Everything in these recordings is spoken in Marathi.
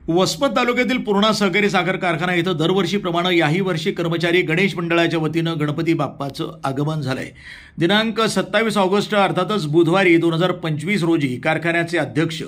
वसमत तालुक्यातील पूर्णा सहकारी साखर कारखाना इथं दरवर्षीप्रमाणे याही वर्षी कर्मचारी गणेश मंडळाच्या वतीनं गणपती बाप्पाचं आगमन झालंय। दिनांक 27 ऑगस्ट अर्थातच बुधवारी 2025 रोजी कारखान्याचे अध्यक्ष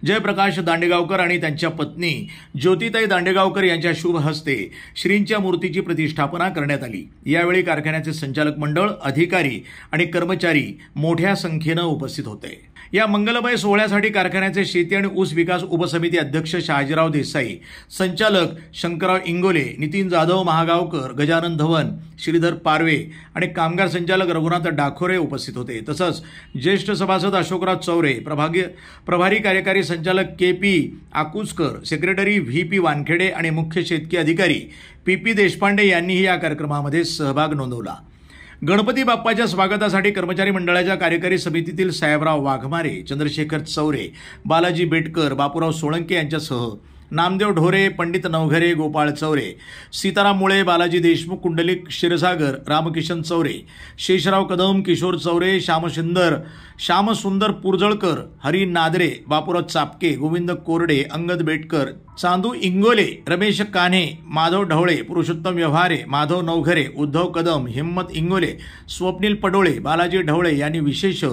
जयप्रकाश दांडेगावकर आणि त्यांच्या पत्नी ज्योतिताई दांडेगावकर यांच्या शुभ हस्ते श्रींच्या मूर्तीची प्रतिष्ठापना करण्यात आली। यावेळी कारखान्याचे संचालक मंडळ, अधिकारी आणि कर्मचारी मोठ्या संख्येनं उपस्थित होते। या मंगलमय सोहळ्यासाठी कारखान्याचे शेती आणि ऊस विकास उपसमिती अध्यक्ष शहाजीराव देसाई, संचालक शंकरराव इंगोले, नितीन जाधव महागावकर, गजानन धवन, श्रीधर पारवे आणि कामगार संचालक रघुनाथ डाखोरे उपस्थित होते। तसंच ज्येष्ठ सभासद अशोकराव चौरे, प्रभारी कार्यकारी संचालक KP आकुसकर, सेक्रेटरी VP वानखेडे आणि मुख्य शेतकी अधिकारी PP देशपांडे यांनीही या कार्यक्रमामध्ये सहभाग नोंदवला। गणपती बाप्पाच्या स्वागतासाठी कर्मचारी मंडळाच्या कार्यकारी समितीतील साहेबराव वाघमारे, चंद्रशेखर चौरे, बालाजी बेटकर, बापूराव सोळंके यांच्यासह नामदेव ढोरे, पंडित नवघरे, गोपाळ चौरे, सीताराम मुळे, बालाजी देशमुख, कुंडलिक क्षीरसागर, रामकिशन चौरे, शेषराव कदम, किशोर चौरे, श्यामसुंदर पुरजळकर, हरी नादरे, बापूराव चापके, गोविंद कोरडे, अंगद बेटकर, चांदू इंगोले, रमेश कान्हे, माधव ढवळे, पुरुषोत्तम व्यवहारे, माधव नवघरे, उद्धव कदम, हिम्मत इंगोले, स्वप्नील पडोळे, बालाजी ढवळे यांनी विशेष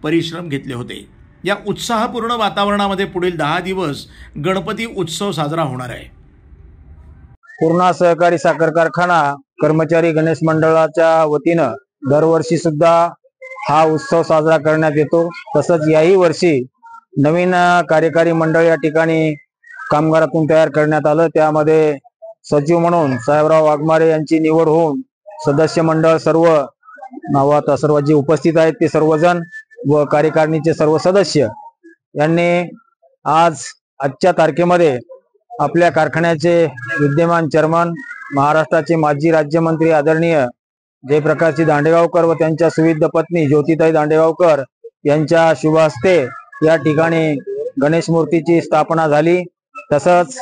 परिश्रम घेतले होते। या उत्साहपूर्ण वातावरणामध्ये पुढील 10 दिवस गणपती उत्सव साजरा होणार आहे। पूर्णा सहकारी साखर कारखाना कर्मचारी गणेश मंडळाच्या वतीनं दरवर्षी सुद्धा हा उत्सव साजरा करण्यात येतो। तसंच याही वर्षी नवीन कार्यकारी मंडळ या ठिकाणी कामगारातून तयार करण्यात आलं। त्यामध्ये सचिव म्हणून साहेबराव वाघमारे यांची निवड होऊन सदस्य मंडळ सर्व जे उपस्थित आहेत ते सर्वजण व कार्यकारिणीचे सर्व सदस्य यांनी आजच्या तारखेमध्ये आपल्या कारखान्याचे विद्यमान चेअरमन, महाराष्ट्राचे माजी राज्यमंत्री आदरणीय जयप्रकाशजी दांडेगावकर व त्यांच्या सुविध पत्नी ज्योतिताई दांडेगावकर यांच्या शुभ हस्ते या ठिकाणी गणेश मूर्तीची स्थापना झाली। तसंच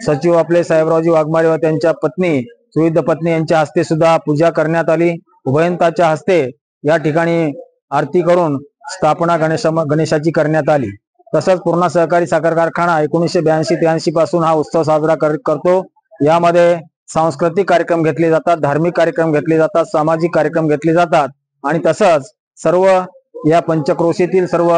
सचिव आपले साहेबरावजी वाघमारे व त्यांच्या पत्नी, सुविध पत्नी यांच्या हस्ते सुद्धा पूजा करण्यात आली। उभयंताच्या हस्ते या ठिकाणी आरती करून स्थापना गणेशाची करण्यात आली। तसंच पूर्णा सहकारी साखर कारखाना 1982-83 पासून हा उत्सव साजरा करतो। यामध्ये सांस्कृतिक कार्यक्रम घेतले जातात, धार्मिक कार्यक्रम घेतले जातात, सामाजिक कार्यक्रम घेतले जातात आणि तसंच सर्व या पंचक्रोशीतील सर्व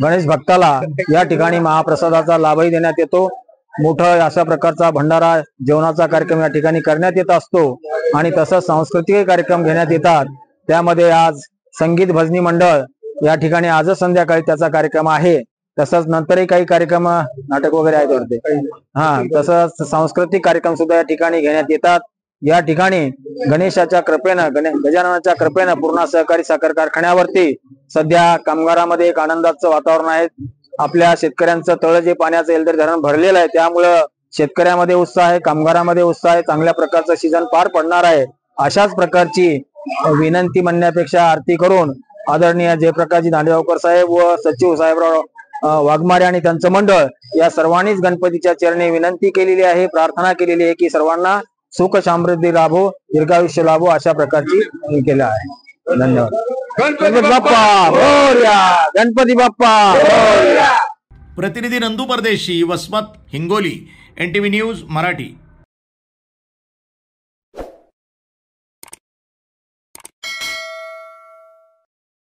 गणेश भक्ताला या ठिकाणी महाप्रसादाचा लाभही देण्यात येतो। मोठा अशा प्रकारचा भंडारा जेवणाचा कार्यक्रम या ठिकाणी करण्यात येत असतो आणि तसंच सांस्कृतिक कार्यक्रम घेण्यात येतात। त्यामध्ये आज संगीत भजनी मंडळ या ठिकाणी आजच संध्याकाळी त्याचा कार्यक्रम आहे। तसंच नंतरही काही कार्यक्रम, नाटक वगैरे आहेत वाटते। तसंच सांस्कृतिक कार्यक्रम सुद्धा या ठिकाणी घेण्यात येतात। या ठिकाणी गणेशाच्या कृपेनं, गजाननाच्या कृपेनं पूर्णा सहकारी साखर कारखान्यावरती सध्या कामगारामध्ये एक आनंदाचं वातावरण आहे। आपल्या शेतकऱ्यांचं तळ जे पाण्याचं एलदरी धरण भरलेलं आहे, त्यामुळं शेतकऱ्यामध्ये उत्साह आहे, कामगारामध्ये उत्साह आहे, चांगल्या प्रकारचं सीझन पार पडणार आहे। अशाच प्रकारची विनंती म्हणण्यापेक्षा आरती करून आदरणीय जयप्रकाशजी दांडेगावकर साहेब व सचिव साहेबराव वाघमारे आणि त्यांचं मंडळ या सर्वांनीच गणपतीच्या चरणी विनंती केलेली आहे, प्रार्थना केलेली आहे की सर्वांना सुख समृद्धी लाभो, दीर्घायुष्य लाभो, अशा प्रकारची केलं आहे। धन्यवाद। गणपती बाप्पा मोरया, गणपती बाप्पा मोरया। प्रतिनिधी नंदू परदेशी, वसमत, हिंगोली, NTV न्यूज मराठी।